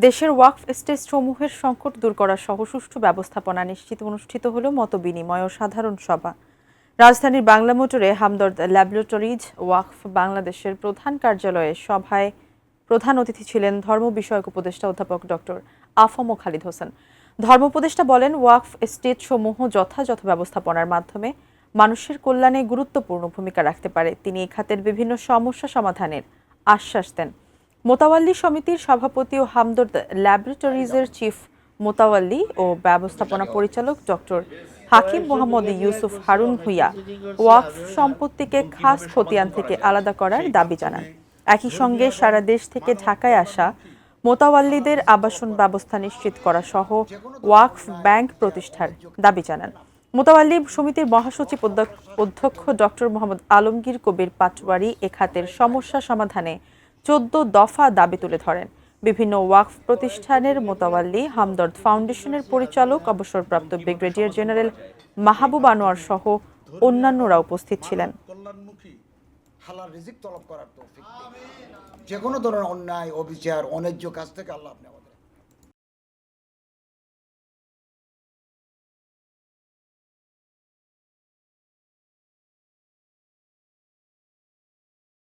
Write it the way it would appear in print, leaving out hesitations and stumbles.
দেশের ওয়াকফ এস্টেট সমূহের সংকট দূর করা সহ সুষ্ঠু ব্যবস্থাপনা নিশ্চিত অনুষ্ঠিত হল মতবিনিময় ও সাধারণ সভা। রাজধানীর বাংলা মোটরে হামদর্দ ল্যাবরেটরিজ ওয়াকফ বাংলাদেশের প্রধান কার্যালয়ে সভায় প্রধান অতিথি ছিলেন ধর্ম বিষয়ক উপদেষ্টা অধ্যাপক ডক্টর আফম খালিদ হোসেন। ধর্ম উপদেষ্টা বলেন, ওয়াকফ এস্টেট সমূহ যথাযথ ব্যবস্থাপনার মাধ্যমে মানুষের কল্যাণে গুরুত্বপূর্ণ ভূমিকা রাখতে পারে। তিনি এ খাতের বিভিন্ন সমস্যা সমাধানের আশ্বাস দেন। মোতাওয়াল্লি সমিতির সভাপতি ও হামদর্দ ল্যাবরেটরিজের চিফ মোতাওয়াল্লি ও ব্যবস্থাপনা পরিচালক ডক্টর হাকিম মোহাম্মদ ইউসুফ হারুন ভূঁইয়া ওয়াকফ সম্পত্তিকে খাস খতিয়ান থেকে আলাদা করার দাবি জানান। একই সঙ্গে সারা দেশ থেকে ঢাকায় আসা মোতাওয়াল্লিদের আবাসন ব্যবস্থা নিশ্চিত করা সহ ওয়াকফ ব্যাংক প্রতিষ্ঠার দাবি জানান। মোতাওয়াল্লি সমিতির মহাসচিব অধ্যক্ষ ডক্টর মোহাম্মদ আলমগীর কবির পাটোয়ারি এ খাতের সমস্যা সমাধানে 14 দফা দাবি তুলে ধরেন। বিভিন্ন ওয়াকফ প্রতিষ্ঠানের মোতাওয়াল্লি, হামদর্দ ফাউন্ডেশনের পরিচালক অবসরপ্রাপ্ত ব্রিগেডিয়ার জেনারেল মাহবুব আনোয়ার সহ অন্যান্যরা উপস্থিত ছিলেন। হালাল রিজিক তলব করার তৌফিক দিন। যে কোনো ধরনের অন্যায়, অবিচার, অন্যায্য কাজ থেকে আল্লাহ আপনি